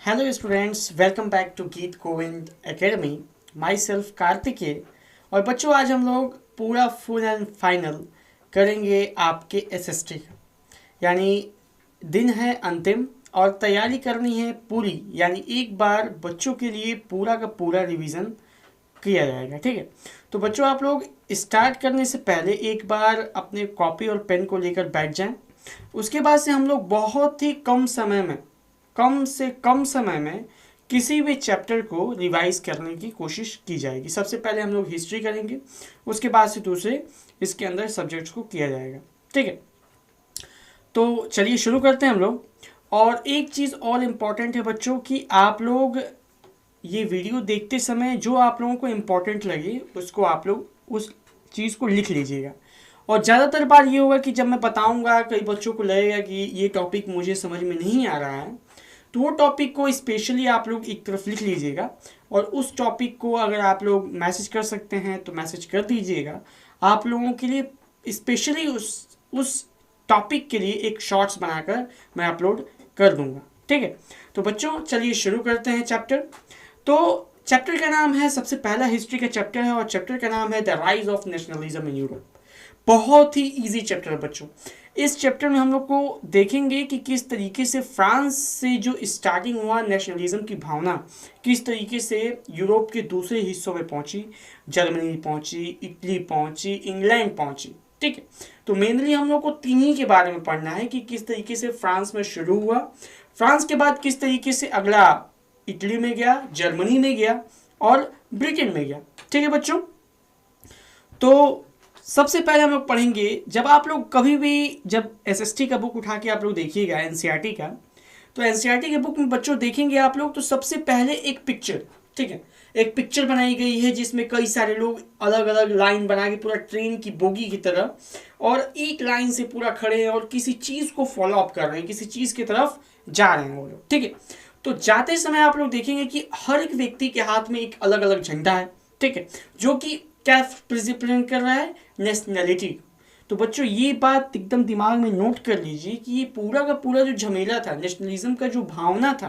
Hello students, welcome back to Geet Govind Academy. Myself Kartikeya. और बच्चों, आज हम लोग पूरा फुल एंड फाइनल करेंगे आपके एसएसटी का। यानी दिन है अंतिम और तैयारी करनी है पूरी। यानी एक बार बच्चों के लिए पूरा का पूरा रिवीजन किया जाएगा। ठीक है, तो बच्चों आप लोग स्टार्ट करने से पहले एक बार अपने कॉपी और पेन को लेकर बैठ जाएं। उसके बाद से हम लोग बहुत ही कम से कम समय में किसी भी चैप्टर को रिवाइज करने की कोशिश की जाएगी। सबसे पहले हम लोग हिस्ट्री करेंगे, उसके बाद से दूसरे इसके अंदर सब्जेक्ट्स को किया जाएगा। ठीक है, तो चलिए शुरू करते हैं हम लोग। और एक चीज़ और इम्पॉर्टेंट है बच्चों कि आप लोग ये वीडियो देखते समय जो आप लोगों को इम्पोर्टेंट लगे उसको आप लोग उस चीज़ को लिख लीजिएगा। और ज़्यादातर बार ये होगा कि जब मैं बताऊंगा कई बच्चों को लगेगा कि ये टॉपिक मुझे समझ में नहीं आ रहा है, तो वो टॉपिक को स्पेशली आप लोग एक तरफ लिख लीजिएगा और उस टॉपिक को अगर आप लोग मैसेज कर सकते हैं तो मैसेज कर दीजिएगा। आप लोगों के लिए स्पेशली उस टॉपिक के लिए एक शॉर्ट्स बनाकर मैं अपलोड कर दूंगा। ठीक है, तो बच्चों चलिए शुरू करते हैं चैप्टर। तो चैप्टर का नाम है, सबसे पहला हिस्ट्री का चैप्टर है और चैप्टर का नाम है the rise of nationalism in Europe. बहुत ही इजी चैप्टर है बच्चों। इस चैप्टर में हम लोग को देखेंगे कि किस तरीके से फ्रांस से जो स्टार्टिंग हुआ नेशनलिज्म की भावना किस तरीके से यूरोप के दूसरे हिस्सों में पहुंची, जर्मनी पहुंची, इटली पहुंची, इंग्लैंड पहुंची। ठीक है, तो मेनली हम लोग को तीन ही के बारे में पढ़ना है कि किस तरीके से फ्रांस में शुरू हुआ, फ्रांस के बाद किस तरीके से अगला इटली में गया, जर्मनी में गया और ब्रिटेन में गया। ठीक है बच्चों, तो सबसे पहले हम लोग पढ़ेंगे, जब आप लोग कभी भी जब एसएसटी का बुक उठा के आप लोग देखिएगा एनसीईआरटी का, तो एनसीईआरटी के बुक में बच्चों देखेंगे आप लोग तो सबसे पहले एक पिक्चर, ठीक है, एक पिक्चर बनाई गई है जिसमें कई सारे लोग अलग अलग लाइन बना के पूरा ट्रेन की बोगी की तरह और एक लाइन से पूरा खड़े हैं और किसी चीज़ को फॉलो अप कर रहे हैं, किसी चीज़ की तरफ जा रहे हैं वो लोग। ठीक है, तो जाते समय आप लोग देखेंगे कि हर एक व्यक्ति के हाथ में एक अलग अलग झंडा है। ठीक है, जो कि क्या रिप्रेजेंट कर रहा है, नेशनैलिटी। तो बच्चों ये बात एकदम दिमाग में नोट कर लीजिए कि ये पूरा का पूरा जो झमेला था, नेशनलिज्म का जो भावना था,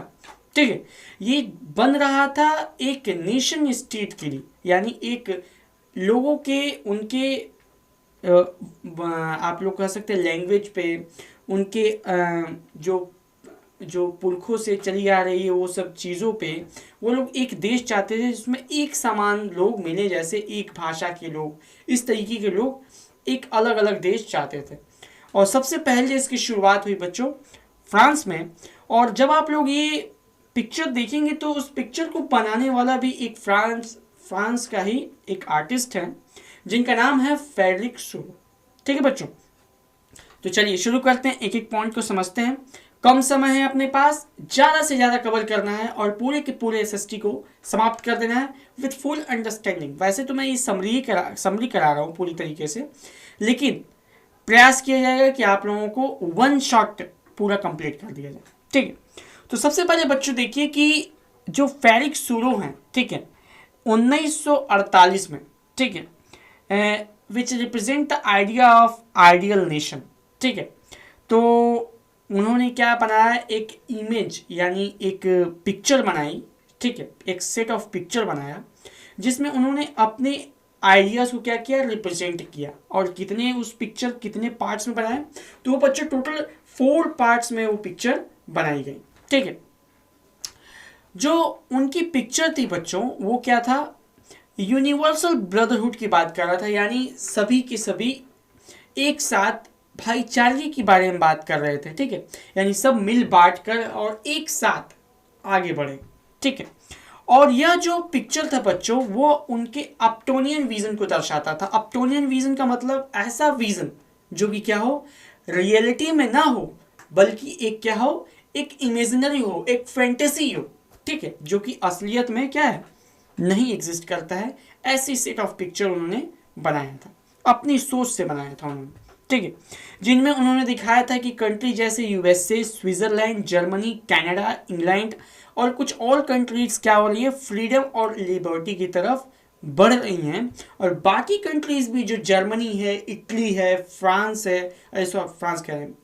ठीक है, ये बन रहा था एक नेशन स्टेट के लिए। यानी एक लोगों के उनके आप लोग कह सकते हैं लैंग्वेज पे, उनके जो पुरखों से चली आ रही है वो सब चीज़ों पे वो लोग एक देश चाहते थे जिसमें एक समान लोग मिले, जैसे एक भाषा के लोग, इस तरीके के लोग एक अलग अलग देश चाहते थे। और सबसे पहले इसकी शुरुआत हुई बच्चों फ्रांस में। और जब आप लोग ये पिक्चर देखेंगे तो उस पिक्चर को बनाने वाला भी एक फ्रांस का ही एक आर्टिस्ट है जिनका नाम है फेलिक्स सूरो। ठीक है बच्चों, तो चलिए शुरू करते हैं, एक एक पॉइंट को समझते हैं। कम समय है अपने पास, ज़्यादा से ज़्यादा कवर करना है और पूरे के पूरे एसएसटी को समाप्त कर देना है विथ फुल अंडरस्टैंडिंग। वैसे तो मैं ये समरी करा रहा हूँ पूरी तरीके से, लेकिन प्रयास किया जाएगा कि आप लोगों को वन शॉट पूरा कंप्लीट कर दिया जाए। ठीक है, तो सबसे पहले बच्चों देखिए कि जो फेलिक्स सूरो हैं, ठीक है, 1948 में, ठीक है, which represent the idea of ideal nation. ठीक है, तो उन्होंने क्या बनाया, एक इमेज यानी एक पिक्चर बनाई। ठीक है, एक सेट ऑफ पिक्चर बनाया जिसमें उन्होंने अपने आइडियाज़ को क्या किया, रिप्रेजेंट किया। और कितने उस पिक्चर कितने पार्ट्स में बनाए, तो वो बच्चे टोटल 4 पार्ट्स में वो पिक्चर बनाई गई। ठीक है, जो उनकी पिक्चर थी बच्चों वो क्या था, यूनिवर्सल ब्रदरहुड की बात कर रहा था। यानी सभी के सभी एक साथ भाईचारे के बारे में बात कर रहे थे। ठीक है, यानी सब मिल बांट कर और एक साथ आगे बढ़े। ठीक है, और यह जो पिक्चर था बच्चों वो उनके अपटोनियन विजन को दर्शाता था। अपटोनियन विजन का मतलब ऐसा विजन जो कि क्या हो, रियलिटी में ना हो बल्कि एक क्या हो, एक इमेजिनरी हो, एक फैंटेसी हो। ठीक है, जो कि असलियत में क्या है, नहीं एग्जिस्ट करता है। ऐसी सेट ऑफ पिक्चर उन्होंने बनाया था, अपनी सोच से बनाया था उन्होंने। ठीक है, जिनमें उन्होंने दिखाया था कि कंट्री जैसे USA, Switzerland, Germany, Canada, England और कुछ और कंट्रीज क्या हो रही है, फ्रीडम और लिबर्टी की तरफ बढ़ रही हैं। और बाकी कंट्रीज भी जो जर्मनी है, इटली है, फ्रांस है, फ्रांस कह रहे हैं,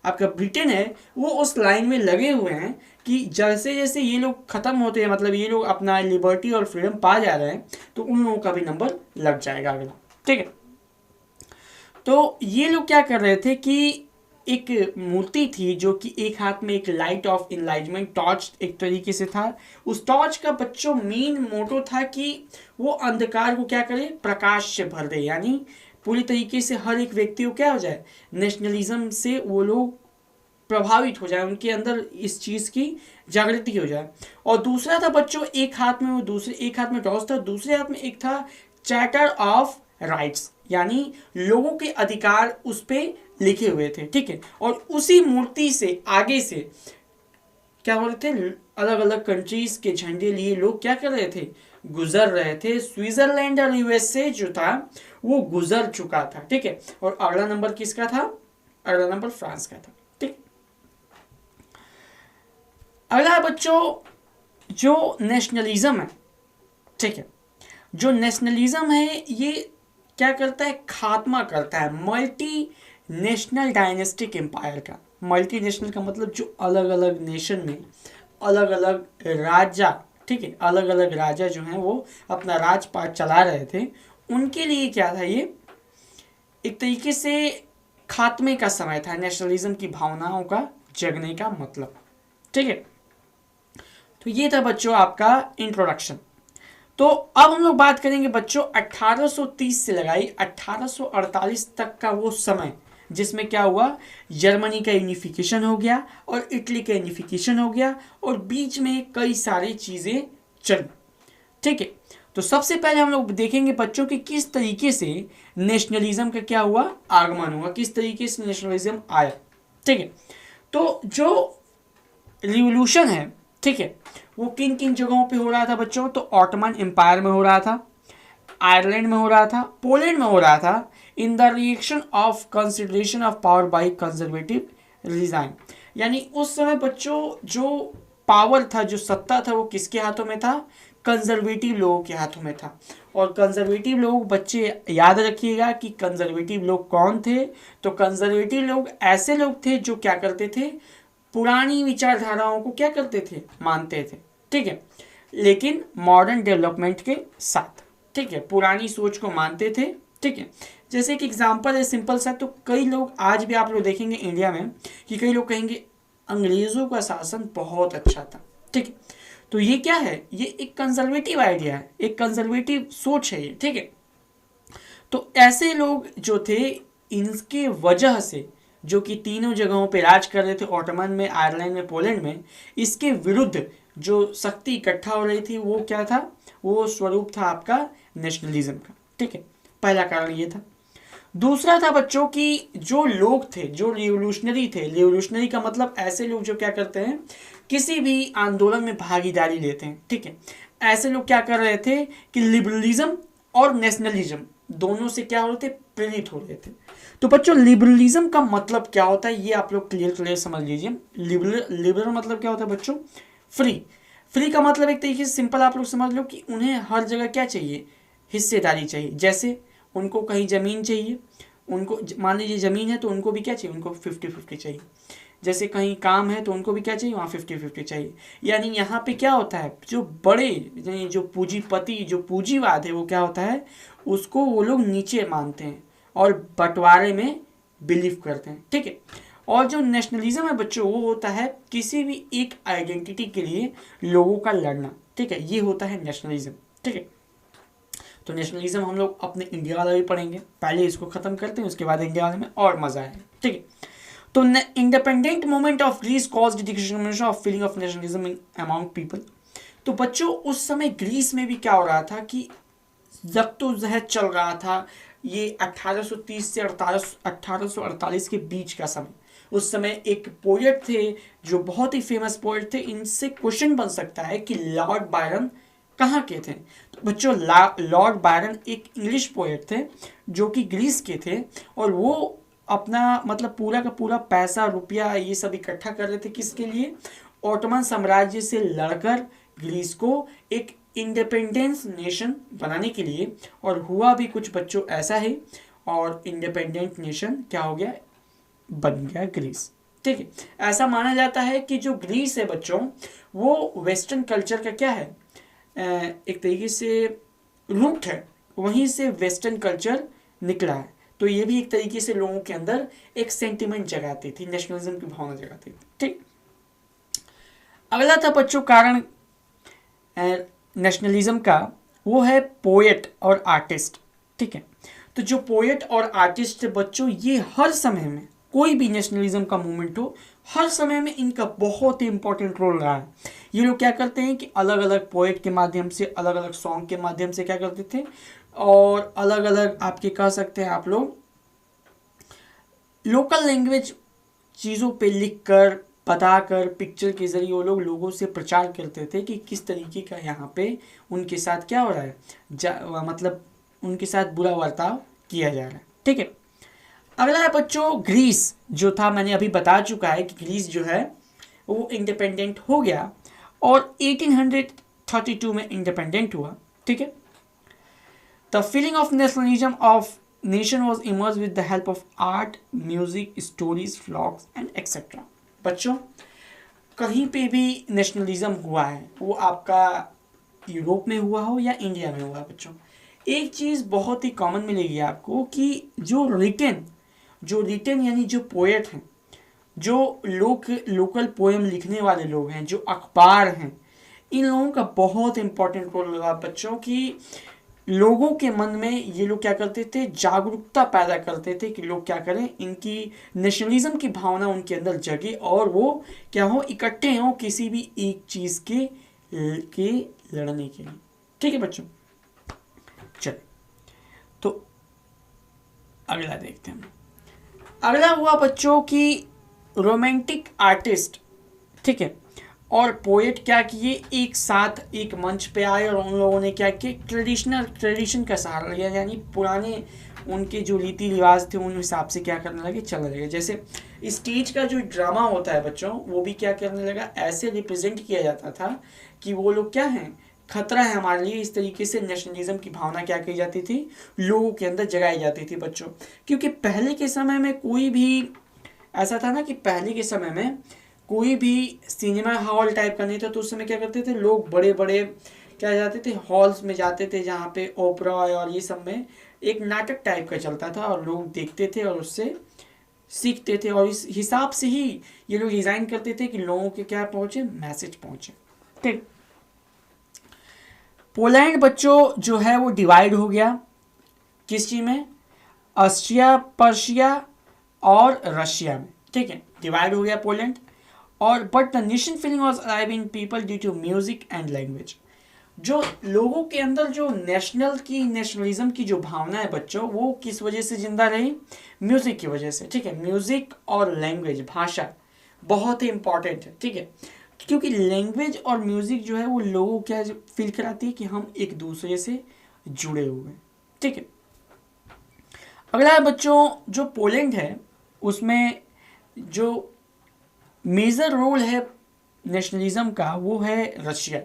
आपका ब्रिटेन है वो उस लाइन में लगे हुए हैं कि जैसे जैसे ये लोग ख़त्म होते हैं, मतलब ये लोग अपना लिबर्टी और फ्रीडम पा जा रहे हैं, तो उन लोगों का भी नंबर लग जाएगा अगला। ठीक है, तो ये लोग क्या कर रहे थे कि एक मूर्ति थी जो कि एक हाथ में एक लाइट ऑफ इनलाइटमेंट टॉर्च एक तरीके से था। उस टॉर्च का बच्चों मेन मोटो था कि वो अंधकार को क्या करे, प्रकाश से भर दे, यानी पूरी तरीके से हर एक व्यक्ति को क्या हो जाए, नेशनलिज्म से वो लोग प्रभावित हो जाए, उनके अंदर इस चीज़ की जागृति हो जाए। और दूसरा था बच्चों, एक हाथ में वो दूसरे, एक हाथ में टॉर्च था, दूसरे हाथ में एक था चार्टर ऑफ राइट्स, यानी लोगों के अधिकार उस पर लिखे हुए थे। ठीक है, और उसी मूर्ति से आगे से क्या हो रहे थे, अलग अलग कंट्रीज के झंडे लिए लोग क्या कर रहे थे, गुजर रहे थे। स्विट्जरलैंड और यूएसए जो था वो गुजर चुका था। ठीक है, और अगला नंबर किसका था, अगला नंबर फ्रांस का था। ठीक, अगला बच्चों जो नेशनलिज्म है, ठीक है, जो नेशनलिज्म है ये क्या करता है, खात्मा करता है मल्टी नेशनल डायनेस्टिक एम्पायर का। मल्टी नेशनल का मतलब जो अलग अलग नेशन में अलग अलग राजा, ठीक है, अलग अलग राजा जो हैं वो अपना राजपाट चला रहे थे, उनके लिए क्या था, ये एक तरीके से खात्मे का समय था, नेशनलिज्म की भावनाओं का जगने का मतलब। ठीक है, तो ये था बच्चों आपका इंट्रोडक्शन। तो अब हम लोग बात करेंगे बच्चों 1830 से लगाई 1848 तक का वो समय जिसमें क्या हुआ, जर्मनी का यूनिफिकेशन हो गया और इटली का यूनिफिकेशन हो गया और बीच में कई सारी चीज़ें चली। ठीक है, तो सबसे पहले हम लोग देखेंगे बच्चों कि किस तरीके से नेशनलिज्म का क्या हुआ, आगमन हुआ, किस तरीके से नेशनलिज्म आया। ठीक है, तो जो रिवोल्यूशन है, ठीक है, वो किन किन जगहों पे हो रहा था बच्चों, तो ऑटोमन एम्पायर में हो रहा था, आयरलैंड में हो रहा था, पोलैंड में हो रहा था, in the reaction of consideration of power by conservative resign. यानी उस समय बच्चों जो पावर था, जो सत्ता था, वो किसके हाथों में था, कंजर्वेटिव लोगों के हाथों में था। और कंजर्वेटिव लोग बच्चे याद रखिएगा कि कंजर्वेटिव लोग कौन थे, तो कंजर्वेटिव लोग ऐसे लोग थे जो क्या करते थे, पुरानी विचारधाराओं को क्या करते थे, मानते थे। ठीक है, लेकिन मॉडर्न डेवलपमेंट के साथ। ठीक है, पुरानी सोच को मानते थे। ठीक है, जैसे एक एग्जांपल है सिंपल सा, तो कई लोग आज भी आप लोग देखेंगे इंडिया में कि कई लोग कहेंगे अंग्रेज़ों का शासन बहुत अच्छा था। ठीक है, तो ये क्या है, ये एक कंजर्वेटिव आइडिया है, एक कंजर्वेटिव सोच है ये। ठीक है, तो ऐसे लोग जो थे, इनके वजह से जो कि तीनों जगहों पे राज कर रहे थे, ऑटोमन में, आयरलैंड में, पोलैंड में, इसके विरुद्ध जो शक्ति इकट्ठा हो रही थी वो क्या था, वो स्वरूप था आपका नेशनलिज्म का। ठीक है, पहला कारण ये था। दूसरा था बच्चों कि जो लोग थे, जो रिवोल्यूशनरी थे, रिवोल्यूशनरी का मतलब ऐसे लोग जो क्या करते हैं, किसी भी आंदोलन में भागीदारी लेते हैं। ठीक है, ऐसे लोग क्या कर रहे थे कि लिबरलिज्म और नेशनलिज्म दोनों से क्या हो रहे थे, प्रेरित हो रहे थे। तो बच्चों लिबरलिज्म का मतलब क्या होता है, ये आप लोग क्लियर समझ लीजिए। लिबरल मतलब क्या होता है बच्चों, फ्री। फ्री का मतलब एक तरीके से सिंपल आप लोग समझ लो कि उन्हें हर जगह क्या चाहिए, हिस्सेदारी चाहिए। जैसे उनको कहीं ज़मीन चाहिए, उनको मान लीजिए ज़मीन है तो उनको भी क्या चाहिए, उनको 50-50 चाहिए। जैसे कहीं काम है तो उनको भी क्या चाहिए, वहाँ 50-50 चाहिए। यानी यहाँ पे क्या होता है, जो बड़े यानी जो पूंजीपति, जो पूंजीवाद है, वो क्या होता है, उसको वो लोग नीचे मानते हैं और बंटवारे में बिलीव करते हैं। ठीक है, और जो नेशनलिज्म है बच्चों, वो होता है किसी भी एक आइडेंटिटी के लिए लोगों का लड़ना। ठीक है, ये होता है नेशनलिज्म। ठीक है, तो नेशनलिज्म हम लोग अपने इंडिया वाला भी पढ़ेंगे, पहले इसको ख़त्म करते हैं, उसके बाद इंडिया वाले में और मज़ा आएगा। ठीक है, तो independent movement of Greece caused declaration of feeling of nationalism in among people. तो बच्चों उस समय ग्रीस में भी क्या हो रहा था कि जद्दोजहद चल रहा था। ये 1830 से 1848 के बीच का समय। उस समय एक पोएट थे जो बहुत ही फेमस पोएट थे। इनसे क्वेश्चन बन सकता है कि लॉर्ड बायरन कहाँ के थे। तो बच्चों लॉर्ड बायरन एक इंग्लिश पोएट थे जो कि ग्रीस के थे, और वो अपना मतलब पूरा का पूरा पैसा रुपया ये सब इकट्ठा कर रहे थे, किसके लिए, ऑटोमन साम्राज्य से लड़कर ग्रीस को एक इंडिपेंडेंस नेशन बनाने के लिए। और हुआ भी कुछ बच्चों ऐसा है, और इंडिपेंडेंट नेशन क्या हो गया, बन गया ग्रीस। ठीक है। ऐसा माना जाता है कि जो ग्रीस है बच्चों, वो वेस्टर्न कल्चर का क्या है, एक तरीके से रूट है, वहीं से वेस्टर्न कल्चर निकला है। तो ये भी एक तरीके से लोगों के अंदर एक सेंटिमेंट जगाती थी, नेशनलिज्म की भावना जगाती थी। ठीक, अगला था बच्चों कारण नेशनलिज्म का, वो है पोएट और आर्टिस्ट। ठीक है, तो जो पोएट और आर्टिस्ट बच्चों, ये हर समय में कोई भी नेशनलिज्म का मूवमेंट हो, हर समय में इनका बहुत ही इंपॉर्टेंट रोल रहा है। ये लोग क्या करते हैं कि अलग अलग पोएट के माध्यम से, अलग अलग सॉन्ग के माध्यम से क्या करते थे, और अलग अलग आपके कह सकते हैं आप लोग लोकल लैंग्वेज चीज़ों पे लिख कर, बताकर, पिक्चर के जरिए वो लोग लोगों से प्रचार करते थे कि किस तरीके का यहाँ पे उनके साथ क्या हो रहा है, मतलब उनके साथ बुरा बर्ताव किया जा रहा है। ठीक है, अगला है बच्चों ग्रीस, जो था मैंने अभी बता चुका है कि ग्रीस जो है वो इंडिपेंडेंट हो गया और 1832 में इंडिपेंडेंट हुआ। ठीक है, the feeling of nationalism of nation was emerged with the help of art, music, stories, vlogs and etc. बच्चों, कहीं पे भी नेशनलिज्म हुआ है, वो आपका यूरोप में हुआ हो या इंडिया में हुआ बच्चों, एक चीज़ बहुत ही कॉमन मिलेगी आपको कि जो रिटन यानी जो पोएट हैं, जो लोकल पोएम लिखने वाले लोग हैं, जो अखबार हैं, इन लोगों का बहुत इंपॉर्टेंट रोल लगा बच्चों कि लोगों के मन में ये लोग क्या करते थे, जागरूकता पैदा करते थे कि लोग क्या करें, इनकी नेशनलिज्म की भावना उनके अंदर जगे और वो क्या हो, इकट्ठे हों किसी भी एक चीज़ के लड़ने के लिए। ठीक है बच्चों, चलिए तो अगला देखते हैं। अगला हुआ बच्चों की रोमांटिक आर्टिस्ट, ठीक है, और पोएट क्या किए, एक साथ एक मंच पे आए और उन लोगों ने क्या किया, ट्रेडिशन का सहारा लिया, यानी पुराने उनके जो रीति रिवाज थे उन हिसाब से क्या करने लगे, चलने लगे। जैसे स्टेज का जो ड्रामा होता है बच्चों, वो भी क्या करने लगा, ऐसे रिप्रेजेंट किया जाता था कि वो लोग क्या हैं, खतरा है हमारे लिए। इस तरीके से नेशनलिज्म की भावना क्या की जाती थी, लोगों के अंदर जगाई जाती थी बच्चों। क्योंकि पहले के समय में कोई भी ऐसा था ना कि पहले के समय में कोई भी सिनेमा हॉल टाइप का नहीं था, तो उस समय क्या करते थे लोग, बड़े बड़े क्या जाते थे, हॉल्स में जाते थे जहाँ पे ओपरा और ये सब में एक नाटक टाइप का चलता था और लोग देखते थे और उससे सीखते थे, और इस हिसाब से ही ये लोग डिज़ाइन करते थे कि लोगों के क्या पहुँचे, मैसेज पहुँचे। ठीक, पोलैंड बच्चों जो है वो डिवाइड हो गया किस चीज़ में, ऑस्ट्रिया, पर्शिया और रशिया में। ठीक है, डिवाइड हो गया पोलैंड, और but the nation feeling was alive in people due to music and language. जो लोगों के अंदर जो नेशनलिज्म की जो भावना है बच्चों, वो किस वजह से जिंदा रही, म्यूजिक की वजह से। ठीक है, म्यूजिक और लैंग्वेज, भाषा बहुत ही इंपॉर्टेंट है। ठीक है, क्योंकि लैंग्वेज और म्यूजिक जो है वो लोगों क्या फील कराती है कि हम एक दूसरे से जुड़े हुए हैं। ठीक है, अगला है बच्चों जो पोलैंड है, उसमें जो मेजर रोल है नेशनलिज्म का वो है रशिया।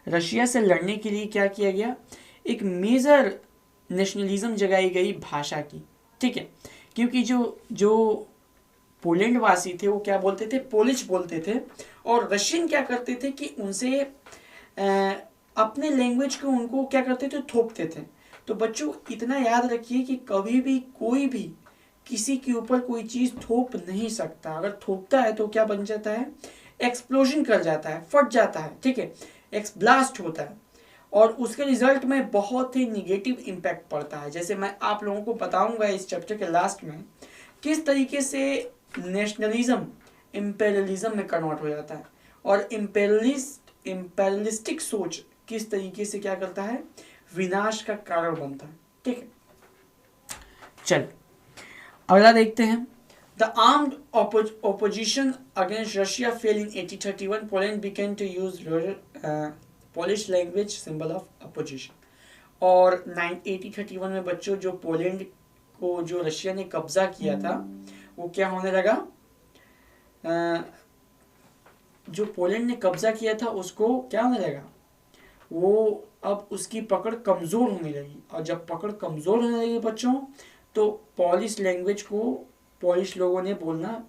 रशिया से लड़ने के लिए क्या किया गया, एक मेजर नेशनलिज्म जगाई गई भाषा की। ठीक है, क्योंकि जो पोलैंड वासी थे वो क्या बोलते थे, पोलिश बोलते थे, और रशियन क्या करते थे कि उनसे अपने लैंग्वेज को उनको क्या करते थे, थोपते थे। तो बच्चों इतना याद रखिए कि कभी भी कोई भी किसी के ऊपर कोई चीज़ थोप नहीं सकता। अगर थोपता है तो क्या बन जाता है, एक्सप्लोजन कर जाता है, फट जाता है। ठीक है, ब्लास्ट होता है, और उसके रिजल्ट में बहुत ही निगेटिव इम्पैक्ट पड़ता है। जैसे मैं आप लोगों को बताऊंगा इस चैप्टर के लास्ट में किस तरीके से नेशनलिज्म इम्पेरियलिज्म में कन्वर्ट हो जाता है, और इम्पेरियलिस्टिक सोच किस तरीके से क्या करता है, विनाश का कारण बनता है। ठीक है, चल अगला देखते हैं। The armed opposition against Russia fell in 1831. Poland began to use Polish language symbol of opposition. और 1831 में बच्चों जो पोलैंड को जो रशिया ने कब्जा किया था वो क्या होने लगा, जो पोलैंड ने कब्जा किया था उसको क्या होने लगा, वो अब उसकी पकड़ कमज़ोर होने लगी। और जब पकड़ कमज़ोर होने लगी बच्चों, तो पॉलिश लैंग्वेज को पॉलिश लोगों ने बोलना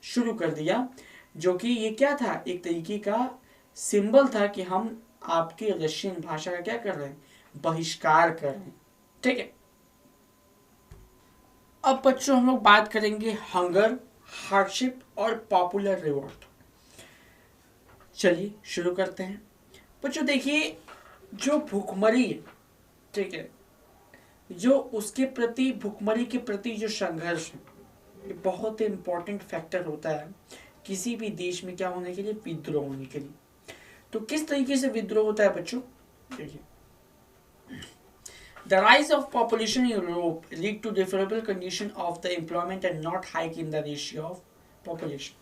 शुरू कर दिया, जो कि ये क्या था, एक तरीके का सिंबल था कि हम आपके रशियन भाषा का क्या कर रहे हैं, बहिष्कार कर रहे हैं। ठीक है। अब बच्चों हम लोग बात करेंगे हंगर, हार्डशिप और पॉपुलर रिवॉल्ट। चलिए शुरू करते हैं। बच्चों देखिए, जो भूखमरी है, ठीक है, जो उसके प्रति, भूखमरी के प्रति जो संघर्ष है, ये बहुत इंपॉर्टेंट फैक्टर होता है किसी भी देश में क्या होने के लिए, विद्रोह होने के लिए। तो किस तरीके से विद्रोह होता है बच्चों, देखिए, The rise of population in Europe lead to favorable condition of the employment and not hike in the ratio of population.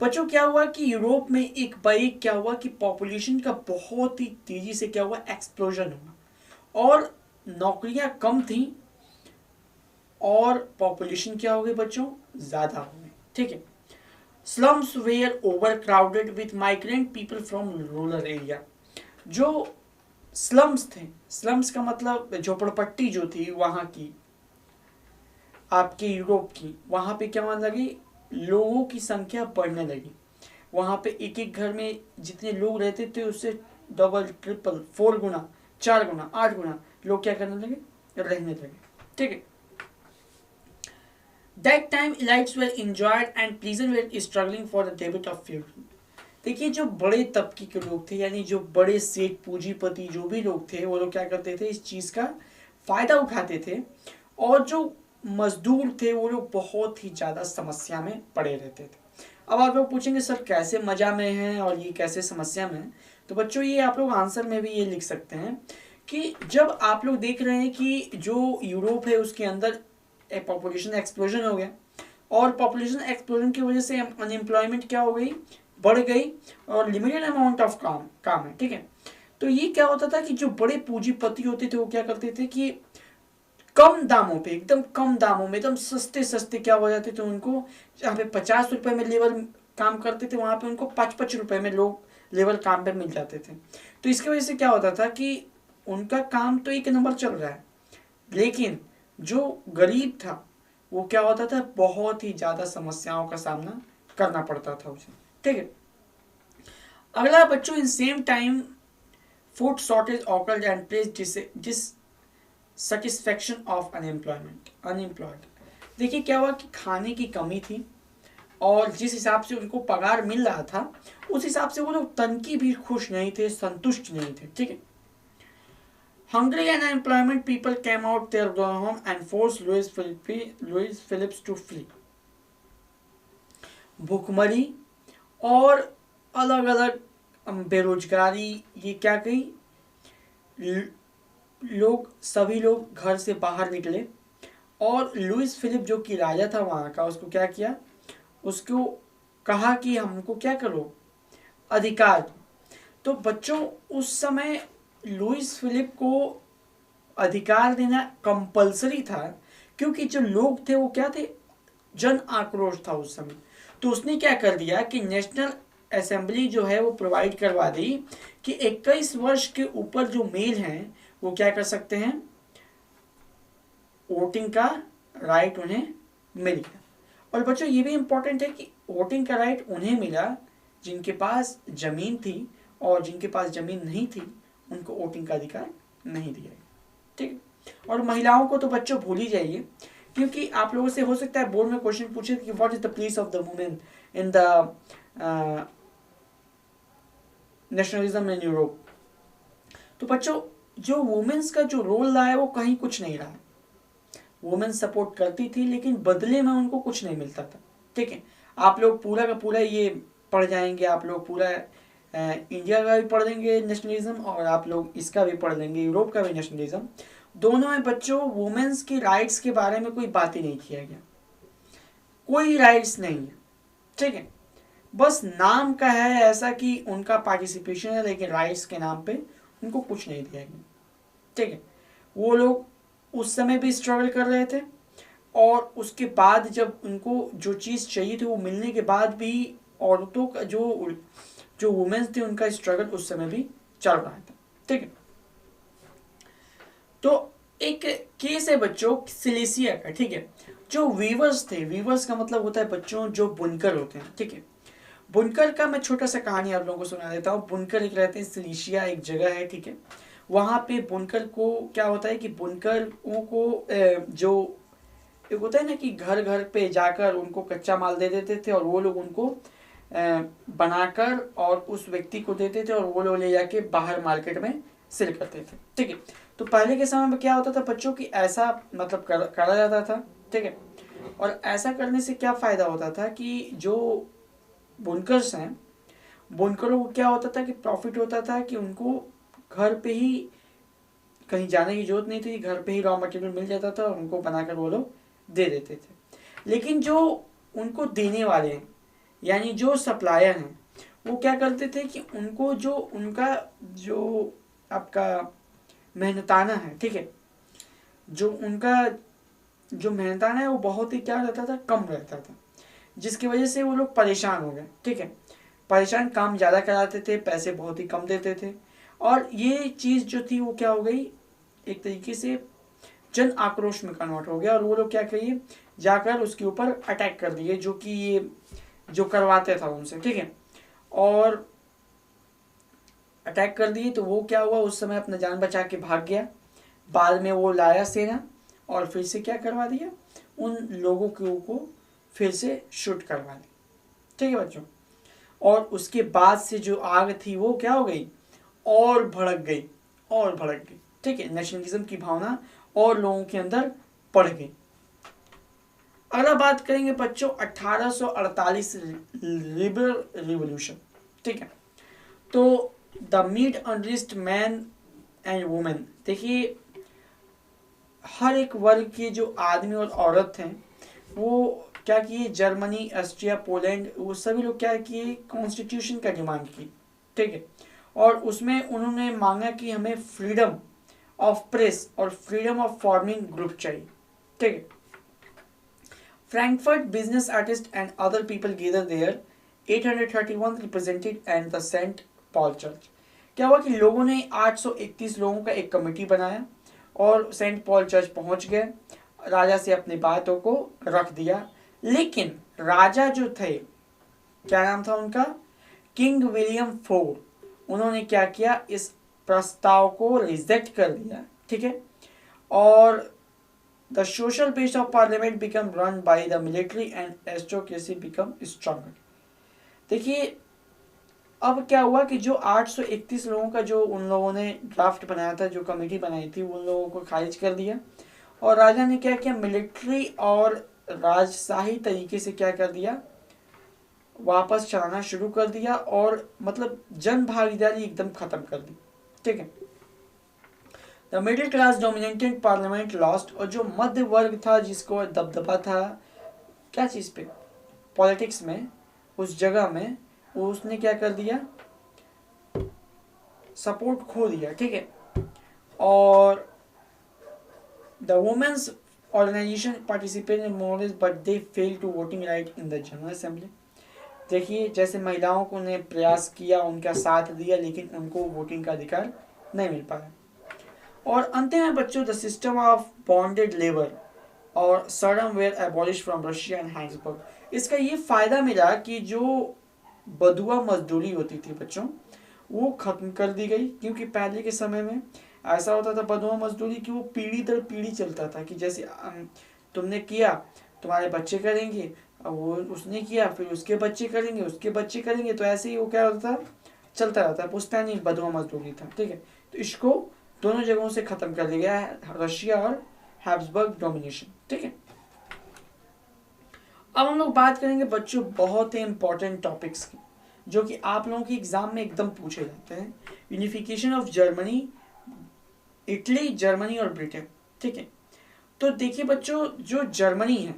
बच्चों क्या हुआ कि यूरोप में एक बार क्या हुआ कि पॉपुलेशन का बहुत ही तेजी से क्या हुआ, एक्सप्लोजन हुआ, और नौकरियां कम थी और पॉपुलेशन क्या हो गई बच्चों, ज्यादा हो गई। ठीक है। Slums were over crowded with migrant people from rural area. जो स्लम्स थे, स्लम्स का मतलब झोपड़पट्टी जो थी वहां की, आपके यूरोप की, वहां पे क्या होने लगी, लोगों की संख्या बढ़ने लगी। वहां पे एक एक घर में जितने लोग रहते थे उससे डबल, ट्रिपल, 4 गुना, 4 गुना, 8 गुना लोग क्या करने लगे, रहने लगे। ठीक है। That time elites were enjoyed and peasants were struggling for the debit of feudalism. देखिए, जो बड़े तबके के लोग थे, यानी जो बड़े सेठ, पूंजीपति, जो भी लोग थे, वो लोग क्या करते थे, इस चीज का फायदा उठाते थे, और जो मजदूर थे वो लोग बहुत ही ज्यादा समस्या में पड़े रहते थे। अब आप लोग पूछेंगे सर कैसे मजा में है और ये कैसे समस्या में है, तो बच्चों ये आप लोग आंसर में भी ये लिख सकते हैं कि जब आप लोग देख रहे हैं कि जो यूरोप है उसके अंदर पॉपुलेशन एक्सप्लोजन हो गया, और पॉपुलेशन एक्सप्लोजन की वजह से अनएम्प्लॉयमेंट क्या हो गई, बढ़ गई, और लिमिटेड अमाउंट ऑफ काम है। ठीक है। तो ये क्या होता था कि जो बड़े पूंजीपति होते थे वो क्या करते थे कि कम दामों पे, एकदम कम दामों में, एकदम सस्ते सस्ते क्या हो जाते थे उनको, जहाँ पे 50 रुपए में लेबर काम करते थे वहां पे उनको 5-5 रुपए में लोग लेबर काम पे मिल जाते थे। तो इसकी वजह से क्या होता था कि उनका काम तो एक नंबर चल रहा है, लेकिन जो गरीब था वो क्या होता था, बहुत ही ज्यादा समस्याओं का सामना करना पड़ता था उसे। ठीक है। अगला बच्चों, in same time food shortage awkward and place dissatisfaction of unemployed. देखिए क्या हुआ कि खाने की कमी थी, और जिस हिसाब से उनको पगार मिल रहा था उस हिसाब से वो लोग तनकी भी खुश नहीं थे, संतुष्ट नहीं थे। ठीक है। Hungry and unemployment people came out their home and forced Louis Phillips to flee. भूखमरी और अलग अलग बेरोजगारी, ये क्या कही, लोग, सभी लोग घर से बाहर निकले, और लुइस फिलिप जो कि राजा था वहां का, उसको क्या किया, उसको कहा कि हमको क्या करो, अधिकार। तो बच्चों उस समय लुइस फिलिप को अधिकार देना कंपलसरी था, क्योंकि जो लोग थे वो क्या थे, जन आक्रोश था उस समय। तो उसने क्या कर दिया कि नेशनल असेंबली जो है वो प्रोवाइड करवा दी कि 21 वर्ष के ऊपर जो मेल हैं वो क्या कर सकते हैं, वोटिंग का राइट उन्हें मिल गया। और बच्चों ये भी इंपॉर्टेंट है कि वोटिंग का राइट उन्हें मिला जिनके पास जमीन थी, और जिनके पास जमीन नहीं थी उनको वोटिंग का अधिकार नहीं दिया गया। ठीक। और महिलाओं को तो बच्चों भूल ही जाइए, क्योंकि आप लोगों से हो सकता है बोर्ड में क्वेश्चन पूछे कि what is the place of the women in the nationalism in Europe. तो बच्चों जो वुमेन्स का जो रोल रहा है वो कहीं कुछ नहीं रहा। वुमेन सपोर्ट करती थी लेकिन बदले में उनको कुछ नहीं मिलता था। ठीक है। आप लोग पूरा का पूरा ये पढ़ जाएंगे, आप लोग पूरा इंडिया का भी पढ़ लेंगे नेशनलिज्म, और आप लोग इसका भी पढ़ लेंगे, यूरोप का भी नेशनलिज्म। दोनों में बच्चों वुमेन्स की राइट्स के बारे में कोई बात ही नहीं किया गया, कोई राइट्स नहीं है। ठीक है। बस नाम का है ऐसा कि उनका पार्टिसिपेशन है, लेकिन राइट्स के नाम पे उनको कुछ नहीं दिया गया। ठीक है। वो लोग उस समय भी स्ट्रगल कर रहे थे, और उसके बाद जब उनको जो चीज़ चाहिए थी वो मिलने के बाद भी औरतों का जो वुमेन्स थी उनका स्ट्रगल उस समय भी चल रहा था। ठीक है। तो एक केस है बच्चों सिलेसिया का, ठीक है। जो वीवर्स थे, वीवर्स का मतलब होता है बच्चों जो बुनकर होते हैं, ठीक है। बुनकर का मैं छोटा सा कहानी आप लोगों को सुना देता हूँ। बुनकर एक रहते हैं सिलेसिया, एक जगह है, ठीक है। वहाँ पे बुनकर को क्या होता है कि बुनकरों को जो एक होता है ना कि घर घर पे जाकर उनको कच्चा माल दे देते थे और वो लोग उनको बनाकर और उस व्यक्ति को देते थे और वो लोग ले जाके बाहर मार्केट में सेल करते थे, ठीक है। तो पहले के समय में क्या होता था बच्चों की ऐसा मतलब करा जाता था, ठीक है। और ऐसा करने से क्या फ़ायदा होता था कि जो बुनकर्स हैं, बुनकरों को क्या होता था कि प्रॉफिट होता था कि उनको घर पे ही कहीं जाने की जरूरत नहीं थी, घर पे ही रॉ मटेरियल मिल जाता था और उनको बनाकर वो लोग दे देते थे। लेकिन जो उनको देने वाले हैं यानी जो सप्लायर हैं, वो क्या करते थे कि उनको जो उनका जो आपका मेहनताना है, ठीक है, जो उनका जो मेहनताना है वो बहुत ही क्या रहता था, कम रहता था, जिसकी वजह से वो लोग परेशान हो गए, ठीक है। परेशान, काम ज़्यादा कराते थे, पैसे बहुत ही कम देते थे। और ये चीज़ जो थी वो क्या हो गई, एक तरीके से जन आक्रोश में कन्वर्ट हो गया और वो लोग क्या करिए जाकर उसके ऊपर अटैक कर दिए जो कि ये जो करवाते था उनसे, ठीक है। और अटैक कर दिए तो वो क्या हुआ, उस समय अपना जान बचा के भाग गया। बाद में वो लाया सेना और फिर से क्या करवा दिया, उन लोगों को फिर से शूट करवा दी, ठीक है बच्चों। और उसके बाद से जो आग थी वो क्या हो गई, और भड़क गई, और भड़क गई, ठीक है। नेशनलिज्म की भावना और लोगों के अंदर पड़ गई। अगला बात करेंगे बच्चों 1848 लिबरल रिवॉल्यूशन, ठीक है। तो the mid enriched man and women, देखिए हर एक वर्ग के जो आदमी और औरत हैं वो क्या किए, जर्मनी, ऑस्ट्रिया, पोलैंड, वो सभी लोग क्या किए, कॉन्स्टिट्यूशन का डिमांड की, ठीक है। और उसमें उन्होंने मांगा कि हमें फ्रीडम ऑफ प्रेस और फ्रीडम ऑफ फॉर्मिंग ग्रुप चाहिए, ठीक है। Frankfurt business artists and other people gathered there. 831 represented and the St. Paul Church. क्या हुआ कि लोगों ने 831 लोगों का एक कमेटी बनाया और सेंट पॉल चर्च पहुंच गए, राजा से अपनी बातों को रख दिया। लेकिन राजा जो थे, क्या नाम था उनका, किंग विलियम IV, उन्होंने क्या किया, इस प्रस्ताव को रिजेक्ट कर दिया, ठीक है। और the social base of parliament became run by the military and aristocracy become stronger. देखिए अब क्या हुआ कि जो 831 लोगों का जो उन लोगों ने ड्राफ्ट बनाया था, जो कमेटी बनाई थी, उन लोगों को खारिज कर दिया और राजा ने क्या किया, मिलिट्री और राजशाही तरीके से क्या कर दिया, वापस चलाना शुरू कर दिया और मतलब जन भागीदारी एकदम खत्म कर दी, ठीक है। The middle class dominated parliament lost, और जो मध्य वर्ग था जिसको दबदबा था क्या चीज़ पे, पॉलिटिक्स में, उस जगह में, उसने क्या कर दिया, सपोर्ट खो दिया, ठीक है। और the women's organisation participate in morals but they fail to voting right in the general assembly. देखिए जैसे महिलाओं को ने प्रयास किया, उनका साथ दिया, लेकिन उनको वोटिंग का अधिकार नहीं मिल पाया। और अंत में बच्चों the system of bonded labour और serfdom were abolish from Russia and Habsburg. इसका ये फ़ायदा मिला कि जो बधुआ मजदूरी होती थी बच्चों वो ख़त्म कर दी गई, क्योंकि पहले के समय में ऐसा होता था बधुआ मजदूरी कि वो पीढ़ी दर पीढ़ी चलता था कि जैसे तुमने किया तुम्हारे बच्चे करेंगे, अब वो उसने किया फिर उसके बच्चे करेंगे, उसके बच्चे करेंगे, तो ऐसे ही वो क्या होता था, चलता रहता है। पुश्तैनी बधुआ मजदूरी था, ठीक है। तो इसको दोनों जगहों से खत्म कर दिया गया है, रशिया और हैब्सबर्ग डोमिनेशन, ठीक है। अब हम लोग बात करेंगे बच्चों बहुत ही इंपॉर्टेंट टॉपिक्स की जो कि आप लोगों के एग्जाम में एकदम पूछे जाते हैं। Unification of Germany, Italy, Germany और ब्रिटेन, ठीक है। तो देखिए बच्चों जो जर्मनी है,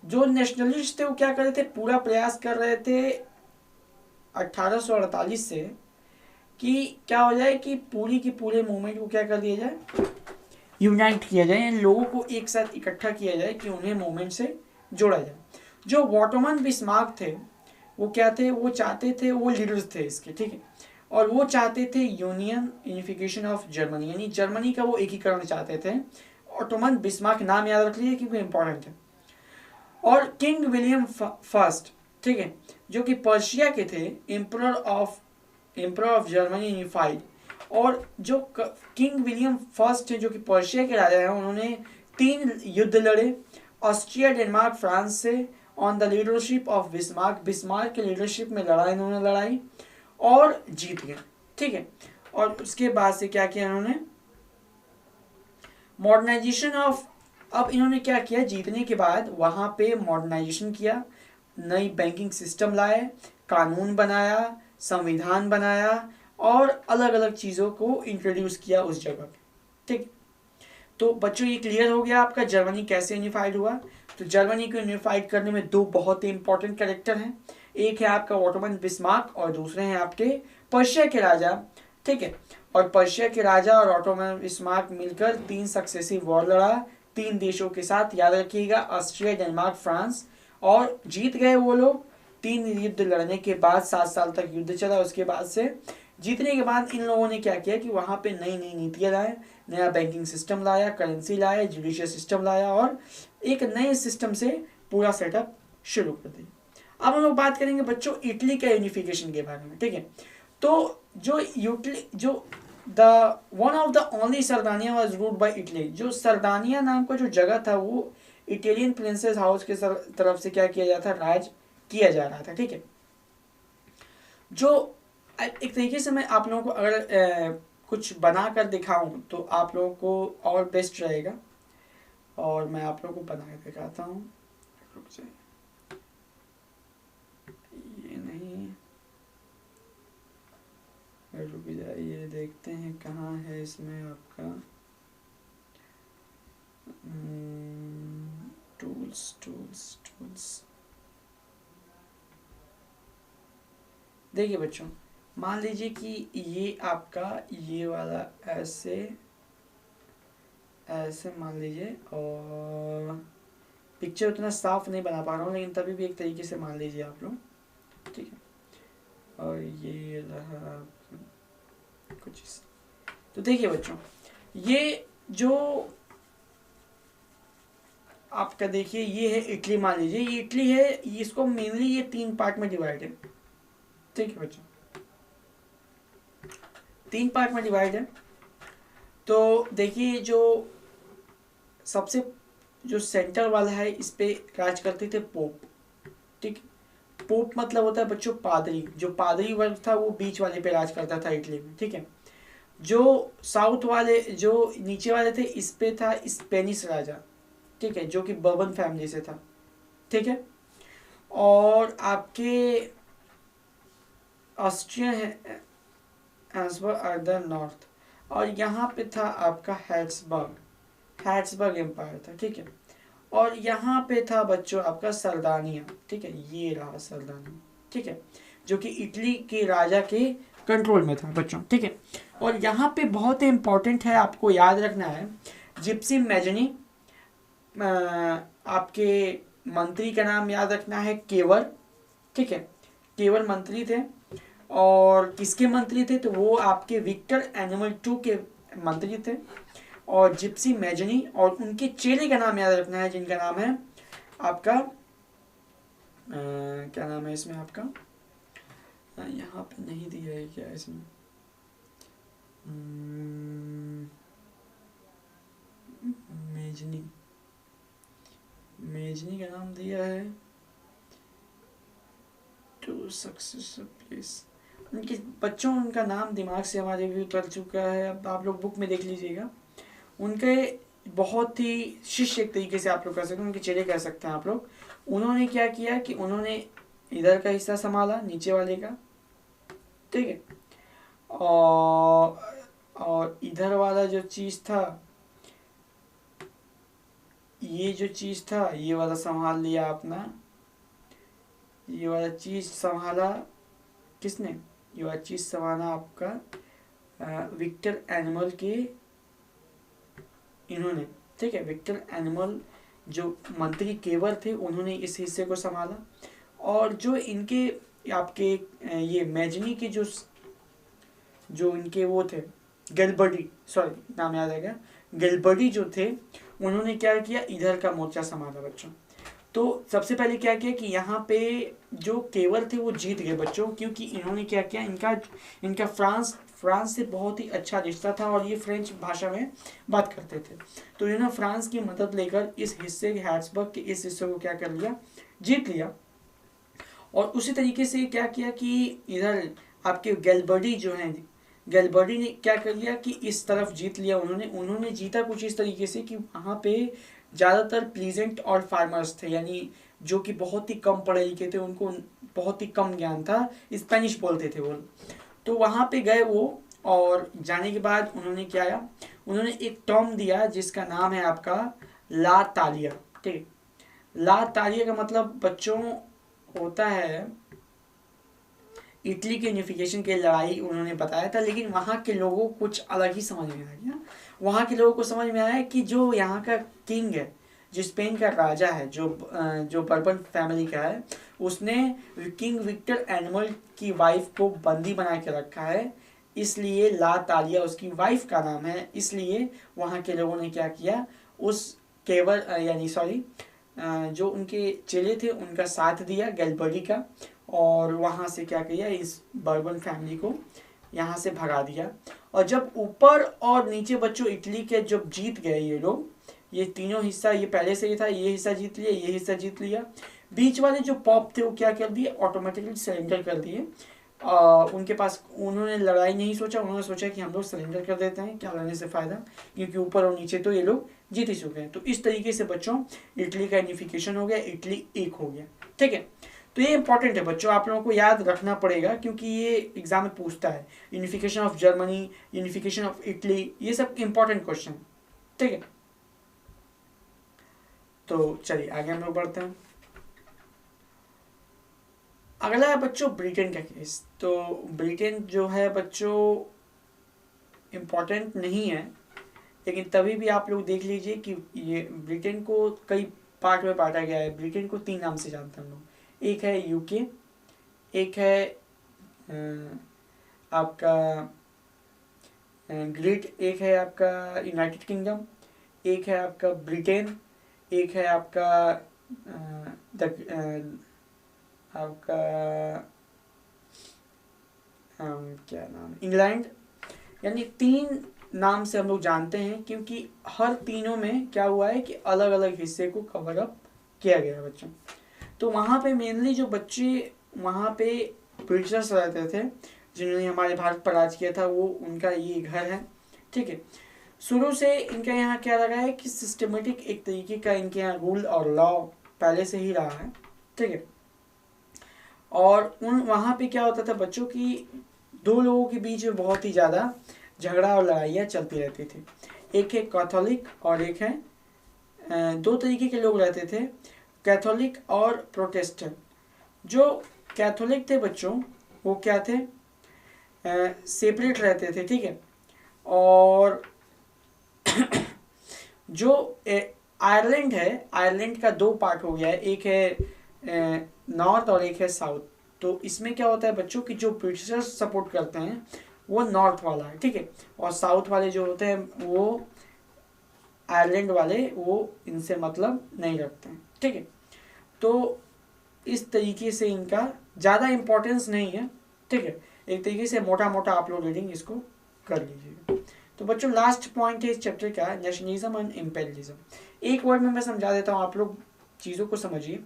जो नेशनलिस्ट थे वो क्या कर रहे थे, पूरा प्रयास कर रहे थे 1848 से कि क्या हो जाए कि पूरी की पूरे मूवमेंट को क्या कर दिया जाए, यूनाइट किया जाए, लोगों को एक साथ इकट्ठा किया जाए कि उन्हें मूवमेंट से जोड़ा जाए। जो वॉटोमन बिस्मार्क थे वो क्या थे, वो चाहते थे, वो लीडर्स थे इसके, ठीक है। और वो चाहते थे यूनियन यूनिफिकेशन ऑफ जर्मनी, यानी जर्मनी का वो एकीकरण चाहते थे। ऑटोमन बिस्मार्क नाम याद रख लीजिए क्योंकि इंपॉर्टेंट है। और किंग विलियम फर्स्ट, ठीक है, जो कि पर्शिया के थे, एम्परर ऑफ जर्मनी यूनिफाइड। और जो किंग विलियम फर्स्ट है जो कि पर्शिया के राजा हैं, उन्होंने 3 युद्ध लड़े ऑस्ट्रिया, डेनमार्क, फ्रांस से on the leadership of Bismarck. Bismarck के लीडरशिप में लड़ाई इन्होंने लड़ाई और जीत गए, ठीक है। और उसके बाद से क्या किया इन्होंने, मॉडर्नाइजेशन ऑफ, अब इन्होंने क्या किया, जीतने के बाद वहां पे मॉडर्नाइजेशन किया, नई बैंकिंग सिस्टम लाए, कानून बनाया, संविधान बनाया और अलग अलग चीज़ों को इंट्रोड्यूस किया उस जगह पे, ठीक। तो बच्चों ये क्लियर हो गया आपका जर्मनी कैसे यूनिफाइड हुआ। तो जर्मनी को यूनिफाइड करने में 2 बहुत ही इंपॉर्टेंट कैरेक्टर हैं, एक है आपका ऑटोमन बिस्मार्क और दूसरे हैं आपके पर्शिया के राजा, ठीक है। और पर्शिया के राजा और ऑटोमन बिस्मार्क मिलकर 3 सक्सेसिव वॉर लड़ा 3 देशों के साथ, याद रखिएगा, ऑस्ट्रिया, डेनमार्क, फ्रांस, और जीत गए वो लोग। 3 युद्ध लड़ने के बाद 7 साल तक युद्ध चला। उसके बाद से जीतने के बाद इन लोगों ने क्या किया कि वहाँ पे नई नई नीतियाँ लाए, नया बैंकिंग सिस्टम लाया, करेंसी लाया, जुडिशियल सिस्टम लाया और एक नए सिस्टम से पूरा सेटअप शुरू कर दिया। अब हम लोग बात करेंगे बच्चों इटली का यूनिफिकेशन के बारे में, ठीक है। तो जो the one of the only Sardinia was ruled by Italy, जो सरदानिया नाम का जो जगह था वो इटालियन प्रिंसेस हाउस के तरफ से क्या किया जाता, राज किया जा रहा था, ठीक है। जो एक तरीके से मैं आप लोगों को अगर कुछ बना कर दिखाऊं तो आप लोगों को और बेस्ट रहेगा, और मैं आप लोगों को बना कर दिखाता हूँ। ये नहीं, रुक जाइए, देखते हैं कहाँ है इसमें आपका टूल्स टूल्स टूल्स। देखिए बच्चों, मान लीजिए कि ये आपका ये वाला ऐसे ऐसे मान लीजिए, और पिक्चर उतना साफ नहीं बना पा रहा हूँ लेकिन तभी भी एक तरीके से मान लीजिए आप लोग, ठीक है। और ये रहा कुछ इस, तो देखिए बच्चों, ये जो आपका देखिए ये है इटली, मान लीजिए ये इटली है, इसको मेनली ये 3 पार्ट में डिवाइड है, ठीक है बच्चों, 3 पार्ट में डिवाइड है। तो देखिए जो सबसे जो सेंटर वाला है इस पे राज करते थे पोप, ठीक। पोप मतलब होता है बच्चों पादरी, जो पादरी वर्ग था वो बीच वाले पे राज करता था इटली में, ठीक है। जो साउथ वाले जो नीचे वाले थे इस पे था स्पेनिश राजा, ठीक है, जो कि बर्बन फैमिली से था, ठीक है। और आपके ऑस्ट्रियन है अदर नॉर्थ, और यहाँ पे था आपका हैट्सबर्ग एम्पायर था, ठीक है। और यहाँ पे था बच्चों आपका सरदानिया, ठीक है, ये रहा सरदानिया, ठीक है, जो कि इटली के राजा के कंट्रोल में था बच्चों, ठीक है। और यहाँ पे बहुत ही इंपॉर्टेंट है, आपको याद रखना है, जिप्सी मैजनी, आपके मंत्री का नाम याद रखना है केवर, ठीक है, केवर मंत्री थे। और किसके मंत्री थे, तो वो आपके विक्टर एनिमल 2 के मंत्री थे। और जिप्सी मैजनी और उनके चेले का नाम याद रखना है, जिनका नाम है आपका क्या नाम है इसमें आपका, यहाँ पे नहीं दिया है क्या इसमें, मेजनी का नाम दिया है टू सक्सेसर प्लेस। उनके बच्चों उनका नाम दिमाग से हमारे भी उतर चुका है, अब आप लोग बुक में देख लीजिएगा। उनके बहुत ही शिष्य एक तरीके से आप लोग कह सकते हैं, उनके चेले कह सकते हैं आप लोग। उन्होंने क्या किया कि उन्होंने इधर का हिस्सा संभाला, नीचे वाले का, ठीक है, और इधर वाला जो चीज़ था, ये जो चीज़ था ये वाला संभाल लिया अपना, ये वाला चीज़ संभाला किसने, ये वाला चीज़ संभाला आपका विक्टर एनिमल के इन्होंने, ठीक है, विक्टर एनिमल जो मंत्री केवर थे उन्होंने इस हिस्से को संभाला। और जो इनके आपके ये मैजनी के जो जो इनके वो थे गैलबर्डी, सॉरी नाम याद आ गया, गैलबर्डी जो थे उन्होंने क्या किया, इधर का मोर्चा संभाला बच्चों। तो सबसे पहले क्या किया कि यहाँ पे जो केवल थे वो जीत गए बच्चों, क्योंकि इन्होंने क्या किया, इनका फ्रांस से बहुत ही अच्छा रिश्ता था और ये फ्रेंच भाषा में बात करते थे। तो इन्होंने फ्रांस की मदद लेकर इस हिस्से हैब्सबर्ग के इस हिस्से को क्या कर लिया, जीत लिया। और उसी तरीके से क्या किया कि इधर आपके गैलबर्डी जो हैं, गैलबर्डी ने क्या कर लिया कि इस तरफ जीत लिया। उन्होंने जीता कुछ इस तरीके से कि वहाँ पे ज़्यादातर प्लीजेंट और फार्मर्स थे, यानी जो कि बहुत ही कम पढ़े लिखे थे, उनको बहुत ही कम ज्ञान था, स्पेनिश बोलते थे वो। तो वहाँ पे गए वो, और जाने के बाद उन्होंने क्या किया, उन्होंने एक टर्म दिया जिसका नाम है आपका ला तालिया। ठीक, ला तालिया का मतलब बच्चों होता है इटली के यूनिफिकेशन की लड़ाई उन्होंने बताया था, लेकिन वहाँ के लोगों को कुछ अलग ही समझ में आ गया। वहाँ के लोगों को समझ में आया कि जो यहाँ का किंग है, जो स्पेन का राजा है, जो बर्बन फैमिली का है, उसने किंग विक्टर एनिमल की वाइफ को बंदी बना के रखा है, इसलिए ला तालिया उसकी वाइफ का नाम है। इसलिए वहाँ के लोगों ने क्या किया, उस केवल यानी सॉरी जो उनके चेले थे उनका साथ दिया गैलबर्डी का, और वहाँ से क्या किया, इस बर्बन फैमिली को यहाँ से भगा दिया। और जब ऊपर और नीचे बच्चों इटली के जब जीत गए ये लोग, ये तीनों हिस्सा, ये पहले से ही था, ये हिस्सा जीत लिया, ये हिस्सा जीत लिया, बीच वाले जो पॉप थे वो क्या कर दिए, ऑटोमेटिकली सरेंडर कर दिए। उनके पास, उन्होंने लड़ाई नहीं सोचा, उन्होंने सोचा कि हम लोग सरेंडर कर देते हैं, क्या लड़ने से फ़ायदा, क्योंकि ऊपर और नीचे तो ये लोग जीत ही चुके हैं। तो इस तरीके से बच्चों इटली का यूनिफिकेशन हो गया, इटली एक हो गया। ठीक है, तो ये इंपॉर्टेंट है बच्चों, आप लोगों को याद रखना पड़ेगा, क्योंकि ये एग्जाम में पूछता है। Unification of Germany, unification of Italy, ये सब इंपॉर्टेंट क्वेश्चन। ठीक है, तो चलिए आगे हम लोग बढ़ते हैं। अगला है बच्चों ब्रिटेन का केस। तो ब्रिटेन जो है बच्चों इम्पॉर्टेंट नहीं है, लेकिन तभी भी आप लोग देख लीजिए कि ये ब्रिटेन को कई पार्ट में बांटा गया है। ब्रिटेन को 3 नाम से जानते हैं हम लोग, एक है यूके, एक है आपका ग्रेट, एक है आपका यूनाइटेड किंगडम, एक है आपका ब्रिटेन, एक है आपका आपका क्या नाम, इंग्लैंड। यानी 3 नाम से हम लोग जानते हैं, क्योंकि हर तीनों में क्या हुआ है कि अलग अलग हिस्से को कवर अप किया गया है बच्चों। तो वहाँ पे मेनली जो बच्चे वहाँ पे ब्रिटिशर्स रहते थे, जिन्होंने हमारे भारत पर राज किया था, वो उनका ये घर है। ठीक है, शुरू से इनका यहाँ क्या लगा है कि सिस्टमेटिक एक तरीके का इनके यहाँ रूल और लॉ पहले से ही रहा है। ठीक है, और वहाँ पे क्या होता था बच्चों की 2 लोगों के बीच में बहुत ही ज़्यादा झगड़ा और लड़ाइयाँ चलती रहती थी। एक है कैथोलिक और एक है 2 तरीके के लोग रहते थे, कैथोलिक और प्रोटेस्टेंट। जो कैथोलिक थे बच्चों वो क्या थे, सेपरेट रहते थे। ठीक है, और जो आयरलैंड है, आयरलैंड का 2 पार्ट हो गया है, एक है नॉर्थ और एक है साउथ। तो इसमें क्या होता है बच्चों कि जो ब्रिटिशर्स सपोर्ट करते हैं वो नॉर्थ वाला है। ठीक है, और साउथ वाले जो होते हैं वो आयरलैंड वाले, वो इनसे मतलब नहीं रखते हैं। ठीक है, तो इस तरीके से इनका ज़्यादा इम्पोर्टेंस नहीं है। ठीक है, एक तरीके से मोटा मोटा आप लोग रीडिंग इसको कर लीजिएगा। तो बच्चों लास्ट पॉइंट है इस चैप्टर का, नेशनलिज्म एंड इम्पेरियलिज्म। एक वर्ड में मैं समझा देता हूँ, आप लोग चीज़ों को समझिए।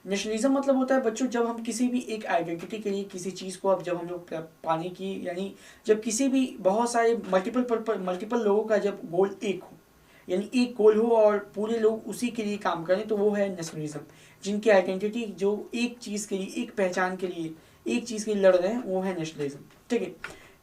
नेशनलिज्म मतलब होता है बच्चों, जब हम किसी भी एक आइडेंटिटी के लिए किसी चीज़ को, अब जब हम लोग पाने की, यानी जब किसी भी बहुत सारे मल्टीपल लोगों का जब गोल एक हो, यानी एक गोल हो और पूरे लोग उसी के लिए काम करें, तो वो है नेशनलिज्म। जिनकी आइडेंटिटी जो एक चीज़ के लिए, एक पहचान के लिए, एक चीज़ के लिए लड़ रहे हैं, वो है नेशनलिज्म। ठीक है,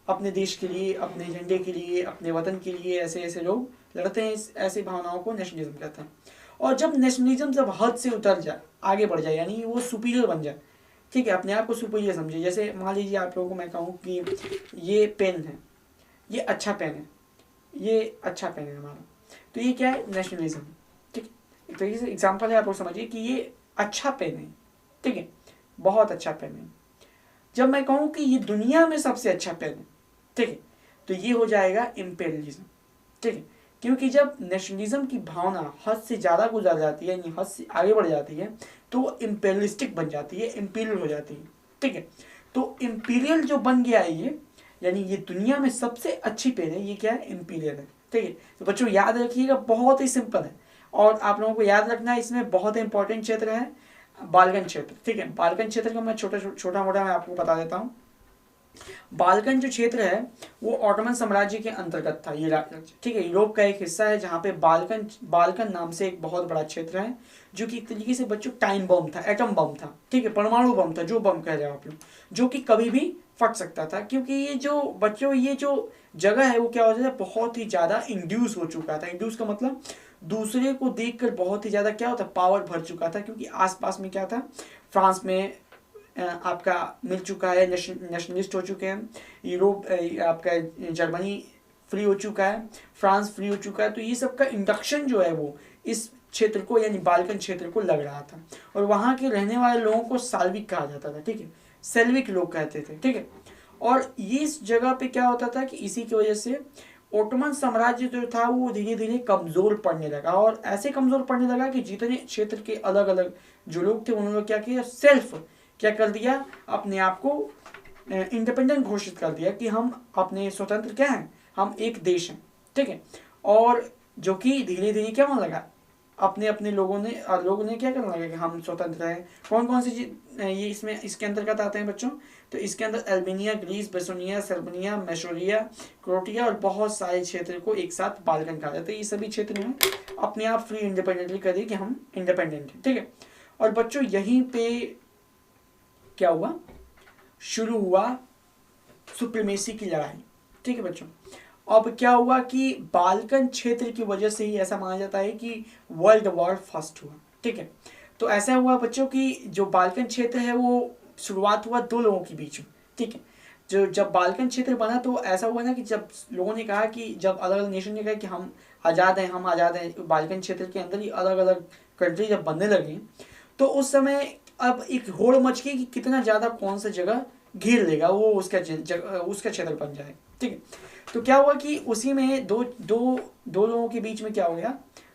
अपने देश के लिए, अपने झंडे के लिए, अपने वतन के लिए ऐसे ऐसे लोग लड़ते हैं, ऐसी भावनाओं को नेशनलिज्म कहते हैं। और जब नेशनलिज्म जब हद से उतर जाए, आगे बढ़ जाए, यानी वो सुपीरियर बन जाए। ठीक है, अपने आप को सुपीरियर समझे। जैसे मान लीजिए आप लोगों को मैं कहूँ कि ये पेन है, ये अच्छा पेन है, ये अच्छा पेन है हमारा, तो ये क्या है, नेशनलिज्म। ठीक है, एक तरीके से एग्जाम्पल है, आप लोग समझिए कि ये अच्छा पेन है। ठीक है, बहुत अच्छा पेन है। जब मैं कहूँ कि ये दुनिया में सबसे अच्छा पेन है, ठीक है, तो ये हो जाएगा इम्पेरियलिज्म, ठीक है। क्योंकि जब नेशनलिज्म की भावना हद से ज़्यादा गुजर जाती है, यानी हद से आगे बढ़ जाती है, तो वो इम्पेरियलिस्टिक बन जाती है, इम्पीरियल हो जाती है, ठीक है। तो इम्पीरियल जो बन गया है ये, यानी ये दुनिया में सबसे अच्छी पेन है, ये क्या है, इम्पीरियल है, ठीक है। तो बच्चों याद रखिएगा, बहुत ही सिंपल है, और आप लोगों को याद रखना है इसमें बहुत इंपॉर्टेंट क्षेत्र है बाल्कन क्षेत्र, ठीक है। बाल्कन क्षेत्र का मैं छोटा मोटा मैं आपको बता देता हूँ। बाल्कन जो क्षेत्र है वो ऑटोमन साम्राज्य के अंतर्गत था ये राज्य, ठीक है। यूरोप का एक हिस्सा है जहाँ पे बाल्कन नाम से एक बहुत बड़ा क्षेत्र है, जो कि एक तरीके से बच्चों टाइम बम था, एटम बम था, ठीक है, परमाणु बम था, जो बम कह रहे हो आप लोग, जो कि कभी भी फट सकता था, क्योंकि ये जो बच्चों ये जो जगह है वो क्या हो जाता है, बहुत ही ज़्यादा इंड्यूस हो चुका था। इंड्यूस का मतलब दूसरे को देखकर बहुत ही ज़्यादा क्या होता है, पावर भर चुका था, क्योंकि आसपास में क्या था, फ्रांस में आपका मिल चुका है, नेशनलिस्ट हो चुके हैं, यूरोप आपका जर्मनी फ्री हो चुका है, फ्रांस फ्री हो चुका है, तो ये सब का इंडक्शन जो है वो इस क्षेत्र को यानी बाल्कन क्षेत्र को लग रहा था। और वहाँ के रहने वाले लोगों को साल्विक कहा जाता था, ठीक है, सेल्विक लोग कहते थे, ठीक है। और ये इस जगह पे क्या होता था कि इसी की वजह से ओटोमन साम्राज्य जो था वो धीरे धीरे कमज़ोर पड़ने लगा, और ऐसे कमज़ोर पड़ने लगा कि जितने क्षेत्र के अलग अलग जो लोग थे उन्होंने क्या किया, सेल्फ क्या कर दिया, अपने आप को इंडिपेंडेंट घोषित कर दिया कि हम अपने स्वतंत्र क्या हैं, हम एक देश हैं, ठीक है। और जो कि धीरे धीरे क्या होने लगा, अपने अपने लोगों ने क्या करने लगा कि हम स्वतंत्र हैं। कौन कौन सी चीज ये इसमें इसके अंतर्गत आते हैं बच्चों, तो इसके अंदर अल्बेनिया, ग्रीस, बेसोनिया, सर्बिया, मेसोरिया, क्रोटिया और बहुत सारे क्षेत्र को एक साथ बाल्कन कहा जाता है। ये सभी क्षेत्र में अपने आप फ्री इंडिपेंडेंटली कर दिए कि हम इंडिपेंडेंट हैं, ठीक है। और बच्चों यहीं पे क्या हुआ, शुरू हुआ सुप्रीमेसी की लड़ाई, ठीक है बच्चों। अब क्या हुआ कि बाल्कन क्षेत्र की वजह से ही ऐसा माना जाता है कि वर्ल्ड वॉर फर्स्ट हुआ, ठीक है। तो ऐसा हुआ बच्चों कि जो बाल्कन क्षेत्र है वो शुरुआत हुआ दो लोगों के बीच में, ठीक है। जो जब बाल्कन क्षेत्र बना तो ऐसा हुआ ना कि जब लोगों ने कहा कि जब अलग अलग नेशन ने कहा कि हम आज़ाद हैं, हम आज़ाद हैं, बाल्कन क्षेत्र के अंदर ही अलग अलग कंट्री जब बनने लगी, तो उस समय अब एक होड़ मच गई कि कितना ज़्यादा कौन सा जगह घेर लेगा वो उसका क्षेत्र बन जाए, ठीक है। तो क्या हुआ कि उसी में दो लोगों के बीच में क्या हो गया,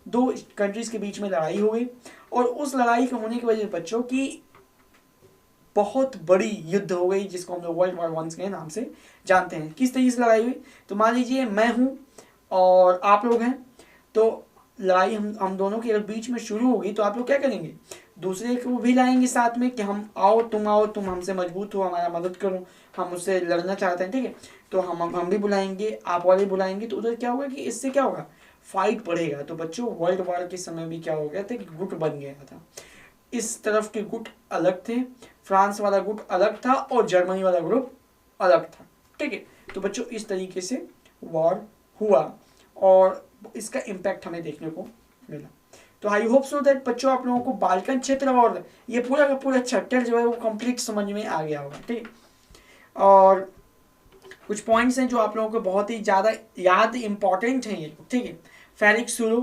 दो कंट्रीज के बीच में लड़ाई हो गई, और उस लड़ाई के होने की वजह से बच्चों की बहुत बड़ी युद्ध हो गई, जिसको हम लोग वर्ल्ड वॉर 1 के नाम से जानते हैं। किस तरीके से लड़ाई हुई, तो मान लीजिए मैं हूँ और आप लोग हैं, तो लड़ाई हम दोनों के अगर बीच में शुरू होगी तो आप लोग क्या करेंगे, दूसरे को भी लाएंगे साथ में कि हम आओ, तुम हमसे मजबूत हो, हमारा मदद करो, हम उससे लड़ना चाहते हैं, ठीक है। तो हम भी बुलाएंगे, आप वाले बुलाएंगे, तो उधर क्या होगा कि इससे क्या होगा, फाइट बढ़ेगा। तो बच्चों वर्ल्ड वॉर के समय भी क्या हो गया था कि गुट बन गया था, इस तरफ के गुट अलग थे, फ्रांस वाला गुट अलग था और जर्मनी वाला ग्रुप अलग था, ठीक है। तो बच्चों इस तरीके से वॉर हुआ और इसका इम्पैक्ट हमें देखने को मिला। तो आई होप सो दैट बच्चों आप लोगों को बाल्कन क्षेत्र और ये पूरा का पूरा चैप्टर जो है वो कंप्लीट समझ में आ गया होगा, ठीक है। और कुछ पॉइंट्स हैं जो आप लोगों को बहुत ही ज़्यादा याद इम्पॉर्टेंट हैं ये, ठीक है। फेरिक्स सुलू,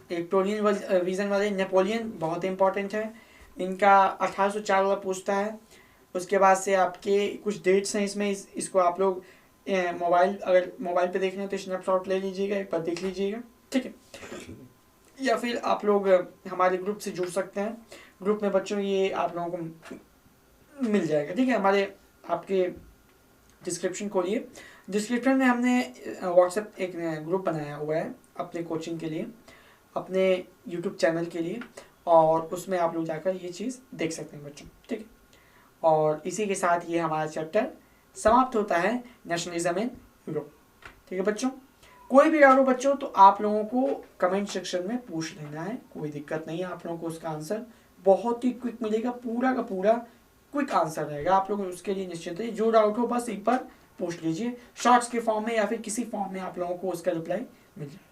विक्टोरियन विजन वाले, नेपोलियन बहुत इंपॉर्टेंट है, इनका 1804 वाला पूछता है। उसके बाद से आपके कुछ डेट्स हैं इसमें, इसको आप लोग अगर मोबाइल पे देखना है तो स्नैपशॉट ले लीजिएगा, एक बार देख लीजिएगा, ठीक है। या फिर आप लोग हमारे ग्रुप से जुड़ सकते हैं, ग्रुप में बच्चों ये आप लोगों को मिल जाएगा, ठीक है। हमारे आपके डिस्क्रिप्शन खोलिए, डिस्क्रिप्शन में हमने व्हाट्सएप एक ग्रुप बनाया हुआ है अपने कोचिंग के लिए, अपने यूट्यूब चैनल के लिए, और उसमें आप लोग जाकर ये चीज़ देख सकते हैं बच्चों, ठीक है। और इसी के साथ ये हमारा चैप्टर समाप्त होता है, नेशनलिज्म इन यूरोप, ठीक है बच्चों। कोई भी डाउट हो बच्चों तो आप लोगों को कमेंट सेक्शन में पूछ लेना है, कोई दिक्कत नहीं है, आप लोगों को उसका आंसर बहुत ही क्विक मिलेगा, पूरा का पूरा क्विक आंसर रहेगा, आप लोग उसके लिए निश्चित है। जो डाउट हो बस एक बार पूछ लीजिए, शॉर्ट्स के फॉर्म में या फिर किसी फॉर्म में आप लोगों को उसका रिप्लाई मिल जाए।